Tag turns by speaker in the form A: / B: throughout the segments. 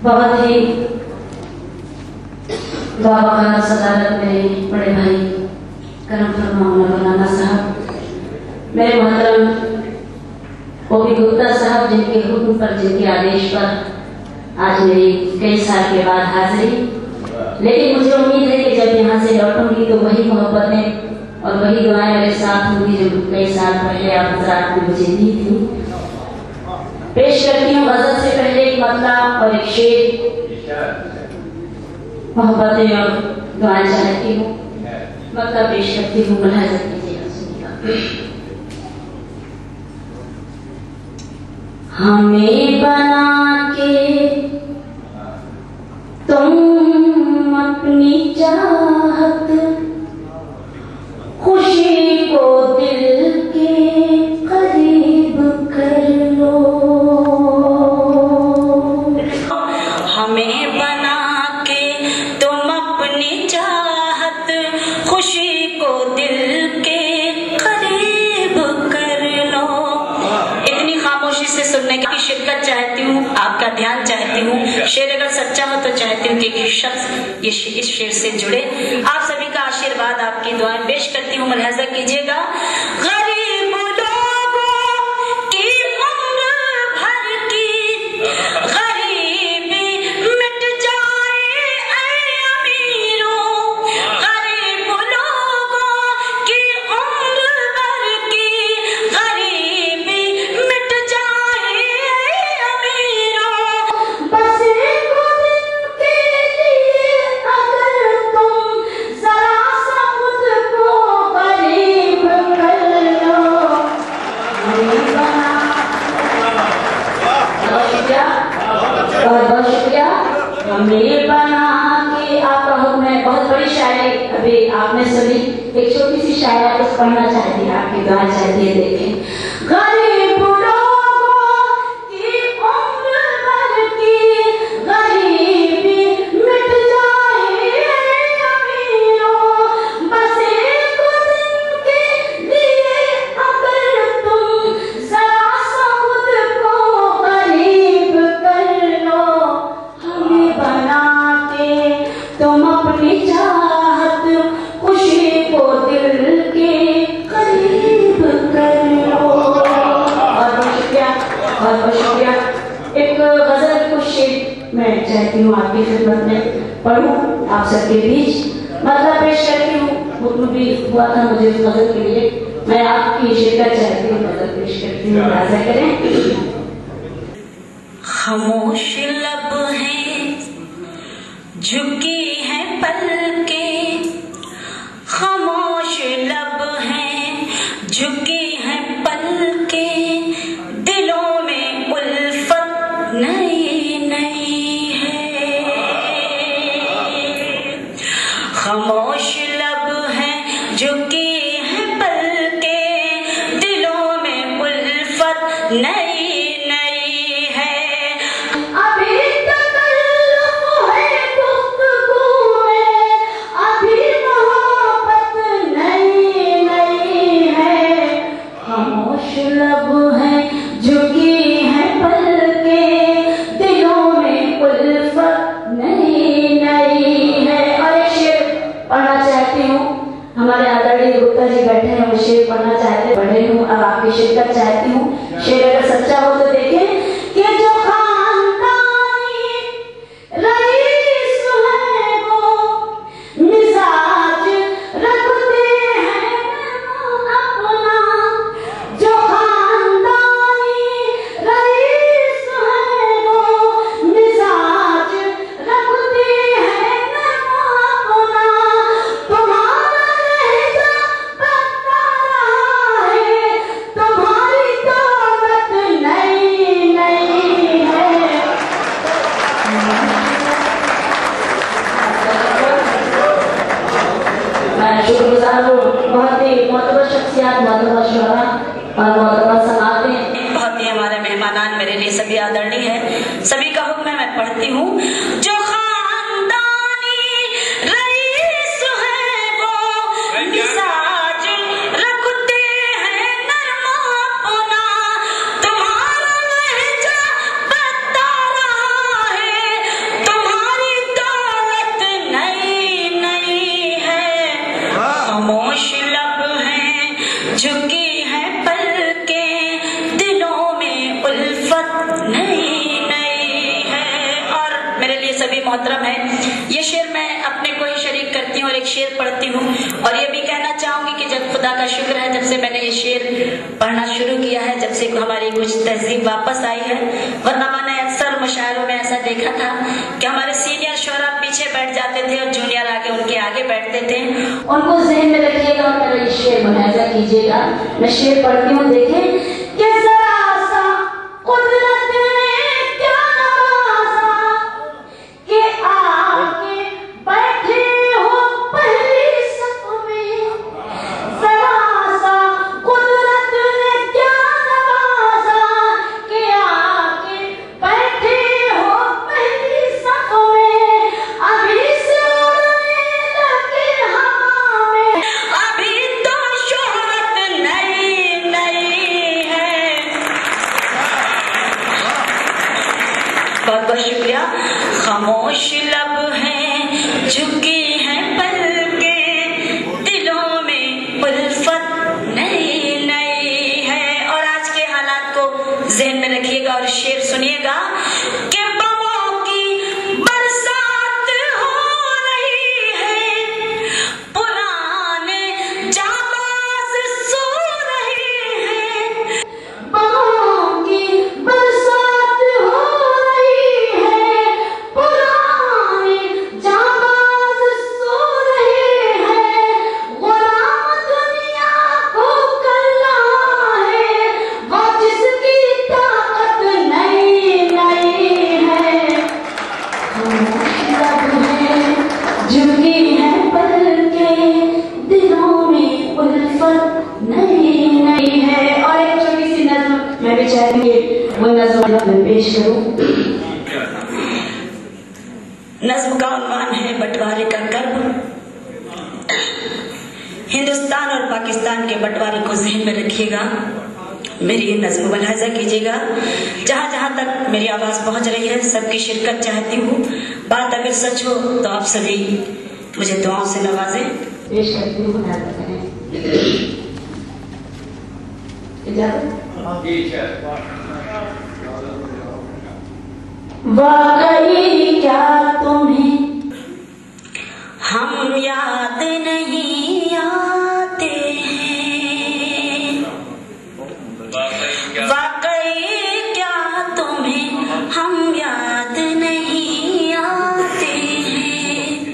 A: बहुत ही बाबा सदारत में बड़े भाई करम फरमा मौलाना साहब, मेरे मोहतरम ओबी गुप्ता साहब, जिनके हुक्म पर, जिनके आदेश पर आज मेरी कई साल के बाद हाजिरी। लेकिन मुझे उम्मीद है कि जब यहाँ से लौटूंगी तो वही मोहब्बतें और वही दुआएं मेरे साथ होंगी जो कई साल पहले आप हज़रात ने मुझे दी थी। पेश करती हूँ गज़ल से पहले एक मतला और एक शेर, मोहब्बतें और दुआएं चाहती हूँ। मतला पेश करती हूँ, मुलाहिज़ा कीजिएगा। हमें बना के तुम अपनी चाहत, खुशी को दिल के करीब कर लो। हमें बना के तुम अपनी चाहत, खुशी को दिल के करीब कर लो। इतनी खामोशी से सुनने की शिरकत चाहती हूँ, आपका ध्यान चाहती हूँ। शेर अगर सच्चा हो तो चाहती हूँ कि एक शख्स इस शेर से जुड़े। आप सभी का आशीर्वाद, आपकी दुआएं पेश करती हूँ, मुलाहिज़ा कीजिएगा। गरीब लोगों की उम्र भर की गरीबी मिट जाए ऐ अमीरों, गरीब लोगों की उम्र भर की गरीबी मिट जाए ऐ अमीरों। बस एक दिन के लिए अगर तुम जरा सा मुझको करीब कर लो। बहुत बहुत शुक्रिया। हमें बना के आपका हुक्म है। बहुत बड़ी शायरी अभी आपने सुनी, एक छोटी सी शायरी कुछ पढ़ना चाहती है, आपकी दुआ चाहती है। देखें, गरीब लोगों की उम्र भर की गरीबी मिट जाए अमीरों। बस एक दिन के लिए अगर तुम जरा सा खुद को करीब कर लो। हमें बना के तुम अपनी चाहत, खुशी को दिल के करीब कर लो। बहुत बहुत शुक्रिया, बहुत बहुत शुक्रिया। एक गजल कुछ शेर मैं चाहती हूँ आपकी खिदमत में पढ़ूं आप सबके बीच, मतलब पेश करती हूँ। हुक्म भी हुआ था मुझे उस गजल के लिए, मैं आपकी शिरकत चाहती हूँ, गजल पेश करती हूँ, मुलाहिज़ा करें। खामोश लब हैं झुकी है पलकें, खामोश लब हैं झुकी है पलकें, दिलों में उल्फत नई नई है। खामोश लब हैं झुकी है पलकें, दिलों में उल्फत नई नई है। अभी तकल्लुफ़ है गुफ्तगू में, अभी मोहब्बत नई नई है। खामोश लब हैं झुकी है पलकें, दिलों में उल्फत नई नई है। और एक शेर पढ़ना चाहती हूँ, हमारे आदरणीय गुप्ता जी बैठे हैं, वो शेर पढ़ना चाहते पढ़े हूँ, अब आपकी शिरकत चाहती हूँ। शेर अगर सच्चा हो तो देखें कि जो खानदानी रईस है वो मिजाज रखते हैं अपना। जो खानदानी रईस है वो मिजाज रखते हैं अपना। तुम्हारा लहजा बता रहा है, तुम्हारी दौलत नई नई है। मैं शुक्रगुजार हूँ, बहुत ही मोहतबर शख्सियत, मोहतबर शुरा और मोहतबर समातें, बहुत ही हमारे मेहमानान मेरे लिए सभी आदरणीय है। सभी का हुक्म मैं पढ़ती हूँ। जो खानदानी रईस है वो मिजाज रखते हैं नरमा अपना। तुम्हारा लहजा शेर पढ़ती हूँ। और ये भी कहना चाहूंगी कि जब खुदा का शुक्र है, जब से मैंने ये शेर पढ़ना शुरू किया है, जब से हमारी कुछ तहजीब वापस आई है, वरना मैंने अक्सर मुशायरों में ऐसा देखा था कि हमारे सीनियर शोरा पीछे बैठ जाते थे और जूनियर आगे उनके आगे बैठते थे। उनको ज़हन में रखिएगा और मेरा ये शेर मुलाहिजा कीजिएगा। मैं शेर पढ़ती हूँ, देखें कि जरा सा कुदरत ने क्या नवाजा कि आके बैठे हो पहली सफ में। जरा सा कुदरत ने क्या नवाजा कि आके बैठे हो पहली सफ में। अभी से उड़ने लगे हवा में, अभी तो शोहरत नई नई है। बहुत बहुत शुक्रिया। खामोश लब हैं, झुकी हैं पलकें, दिलों में उल्फत नई नई है। और आज के हालात को ज़हन में रखिएगा और शेर सुनिएगा कि बमों की बरसात हो रही है, पुराने जाबाज सो रहे हैं। बमों की बरसात हो रही है, पुराने जाबाज सो रहे हैं। गुलाम दुनिया को कल्ला है, वो जिसकी ताकत नई नई है। खामोश लब हैं, झुकी हैं पलकें, दिलों में उल्फत नई नई है। और एक छोटी सी नज़्म मैं भी चाहूंगी वो नज़्म मैं पेश करूं। नज़्म का उन्वान है बंटवारे का कर्ब। हिंदुस्तान और पाकिस्तान के बंटवारे को ज़हन में रखिएगा, मेरी ये नज़्म मुलाहिजा कीजिएगा। जहाँ जहाँ तक मेरी आवाज़ पहुँच रही है, सबकी शिरकत चाहती हूँ। बात अगर सच हो तो आप सभी मुझे दुआओं से नवाजें। पेश करती हूँ, मुलाहिजा करें। इजाज़त? वाकई क्या तुम्हें हम याद नहीं आते हैं? वाकई क्या तुम्हें हम याद नहीं आते हैं?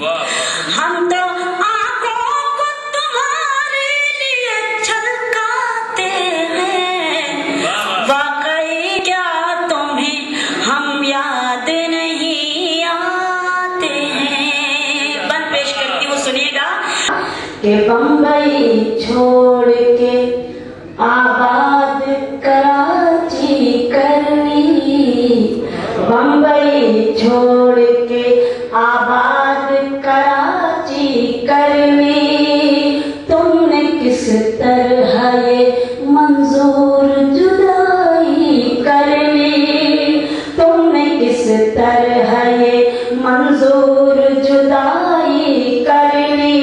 A: हम तो आंखों को तुम्हारे लिए छलकाते हैं। वाकई क्या तुम्हें हम याद नहीं आते हैं? बंद पेश करती हूँ, सुनिएगा कि बम्बई छोड़ के आबाद कराची करनी, बम्बई छोड़ के आबाद कराची करनी। तुमने किस तरह ये मंजूर जुदाई करनी, तुमने किस तरह ये मंजूर जुदाई करनी।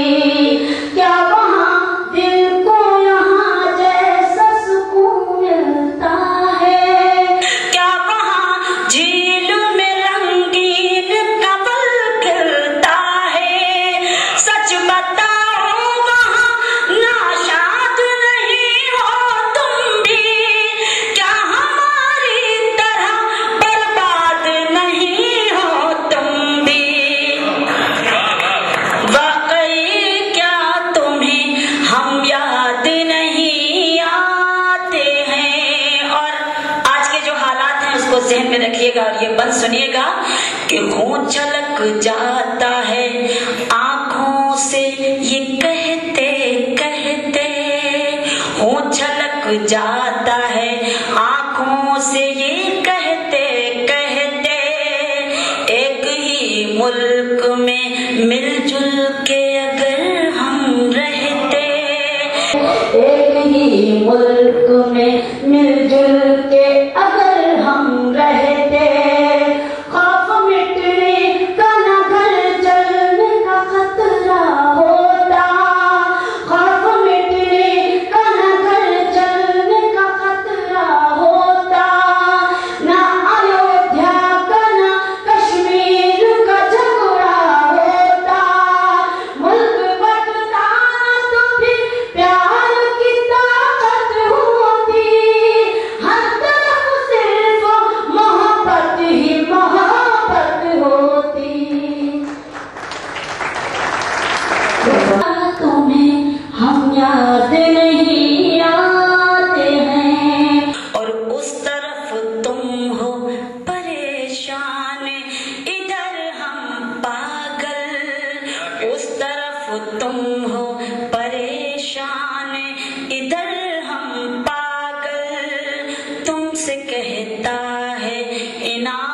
A: क्या वहाँ दिल को यहाँ जैसा सुकून मिलता है? क्या वहाँ झील में रंगीन कमल खिलता है? सच बताओ वहाँ नाशाद नहीं हो तुम भी? क्या हमारी तरह बर्बाद नहीं हो तुम भी? वाकई क्या तुम्हें हम याद नहीं आते हैं? और आज के जो हालात हैं उसको ज़हन में रखिएगा और ये बंद सुनिएगा कि खून छलक जाता है आंखों से ये कहते कहते। खून छलक जाता है आंखों से ये कहते कहते। एक ही मुल्क में मिलजुल के अगर हम रहते, एक ही मुल्क में मिलजुल के अगर हम रहते। खौफ मिटने का न घर जलने का खतरा होता, खौफ मिटने का न घर जलने का खतरा होता। न अयोध्या का न कश्मीर का झगड़ा होता। मुल्क है इनाम